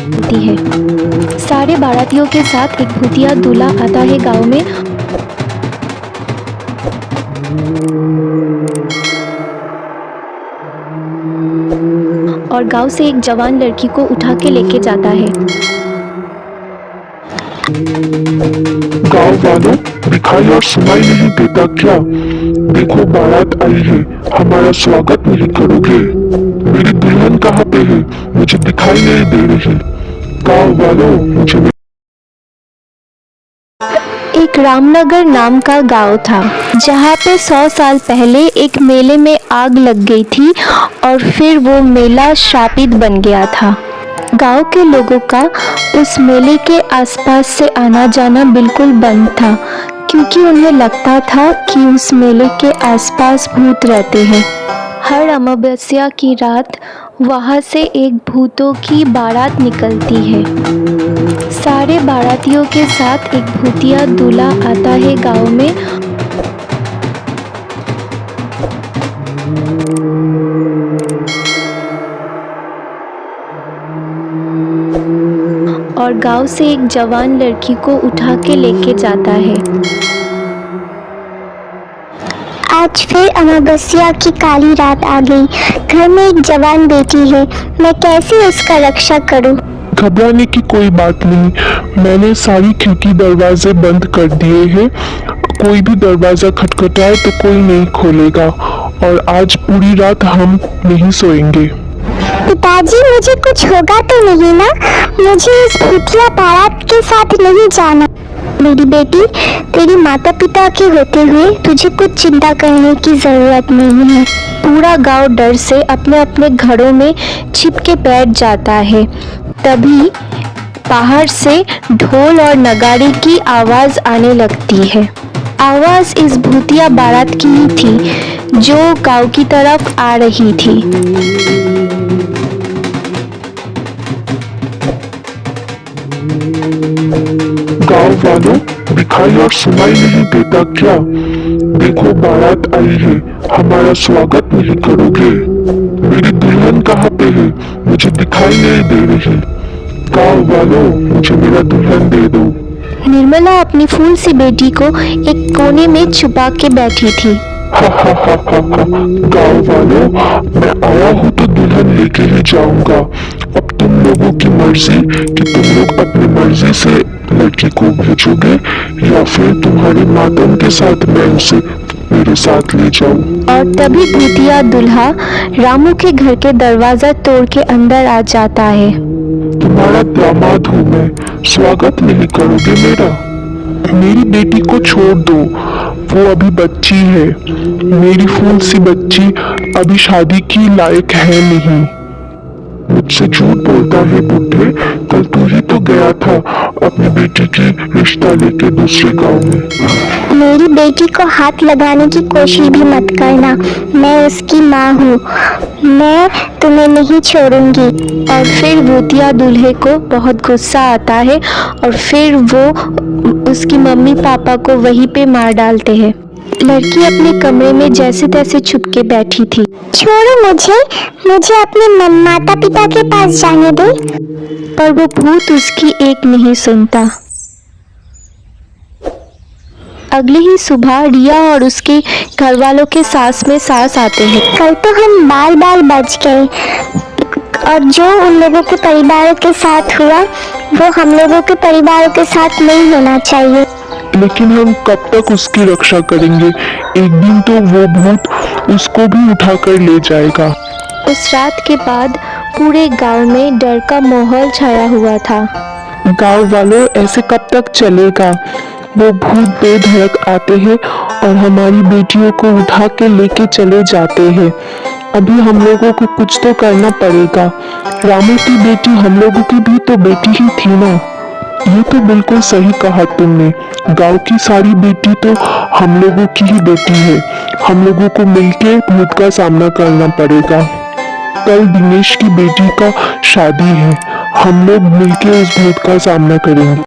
होती है। सारे बारातियों के साथ एक भूतिया दूल्हा आता है गांव में और गांव से एक जवान लड़की को उठा के लेके जाता है। गांव वालों, दिखाई और सुनाई नहीं देता क्या? देखो बारात आई है, हमारा स्वागत नहीं करोगे? मेरी दुल्हन कहाँ पे है? मुझे दिखाई नहीं दे रही। गांव वालों, मुझे एक रामनगर नाम का गांव था जहाँ पे 100 साल पहले एक मेले में आग लग गई थी और फिर वो मेला श्रापित बन गया था। गांव के लोगों का उस मेले के आसपास से आना जाना बिल्कुल बंद था क्योंकि उन्हें लगता था कि उस मेले के आसपास भूत रहते हैं। हर अमावस्या की रात वहाँ से एक भूतों की बारात निकलती है। सारे बारातियों के साथ एक भूतिया दूल्हा आता है गांव में और गांव से एक जवान लड़की को उठा के लेके जाता है। आज फिर अमावस्या की काली रात आ गई। घर में एक जवान बेटी है, मैं कैसे उसका रक्षा करूं? घबराने की कोई बात नहीं। मैंने सारी खिड़की दरवाजे बंद कर दिए हैं। कोई भी दरवाजा खटखटाए तो कोई नहीं खोलेगा और आज पूरी रात हम नहीं सोएंगे। पिताजी, मुझे कुछ होगा तो नहीं ना? मुझे इस भूतिया बारात के साथ नहीं जाना। मेरी बेटी, तेरी माता पिता के होते हुए तुझे कुछ चिंता करने की जरूरत नहीं है। पूरा गांव डर से अपने अपने घरों में छिप के बैठ जाता है। तभी बाहर से ढोल और नगाड़े की आवाज आने लगती है। आवाज इस भूतिया बारात की ही थी जो गांव की तरफ आ रही थी। गांव वालों, दिखाई और सुनाई नहीं देता क्या? देखो बारात आई है, हमारा स्वागत नहीं करोगे? मेरी दुल्हन कहाँ पे है? मुझे दिखाई नहीं दे रही। गांव वालों, मुझे मेरा दुल्हन दे दो। निर्मला अपनी फूल सी बेटी को एक कोने में छुपा के बैठी थी। गांव वालों, मैं आया हूँ तो दुल्हन लेके ही जाऊंगा। अब तुम लोगों की मर्जी कि तुम लोग अपनी मर्जी से लड़की को भेजोगे या फिर तुम्हारे मातम के साथ मैं उसे मेरे साथ ले जाऊं। और तभी भूतिया दूल्हा रामू के घर के दरवाजा तोड़ के अंदर आ जाता है। तुम्हारा दामाद हूँ मैं, स्वागत नहीं करोगे मेरा? मेरी बेटी को छोड़ दो, वो अभी बच्ची है। मेरी फूल सी बच्ची अभी शादी की लायक है नहीं। मुझसे झूठ बोलता है बुड्ढे, कल तू ही तो गया था अपनी बेटी की रिश्ता लेके दूसरे गांव में। मेरी बेटी को हाथ लगाने की कोशिश भी मत करना, मैं उसकी माँ हूँ। मैं तुम्हें नहीं छोड़ूंगी। और फिर भूतिया दूल्हे को बहुत गुस्सा आता है और फिर वो उसकी मम्मी पापा को वहीं पे मार डालते हैं। लड़की अपने कमरे में जैसे तैसे छुप के बैठी थी। छोड़ो मुझे अपने माता पिता के पास जाने दो। पर वो भूत उसकी एक नहीं सुनता। अगली ही सुबह रिया और उसके घर वालों के सांस में सांस आते हैं। कल तो हम बाल बाल बच गए और जो उन लोगों के परिवारों के साथ हुआ वो हम लोगों के परिवारों के साथ नहीं होना चाहिए। लेकिन हम कब तक उसकी रक्षा करेंगे? एक दिन तो वो भूत उसको भी उठाकर ले जाएगा। उस रात के बाद पूरे गांव में डर का माहौल छाया हुआ था। गांव वालों, ऐसे कब तक चलेगा? वो भूत बेधड़क आते हैं और हमारी बेटियों को उठा के लेके चले जाते हैं। अभी हम लोगों को कुछ तो करना पड़ेगा। रामू की बेटी हम लोगों की भी तो बेटी ही थी ना। ये तो बिल्कुल सही कहा तुमने। गांव की सारी बेटी तो हम लोगों की ही बेटी है। हम लोगों को मिलके भूत का सामना करना पड़ेगा। कल दिनेश की बेटी का शादी है, हम लोग मिलके उस भूत का सामना करेंगे।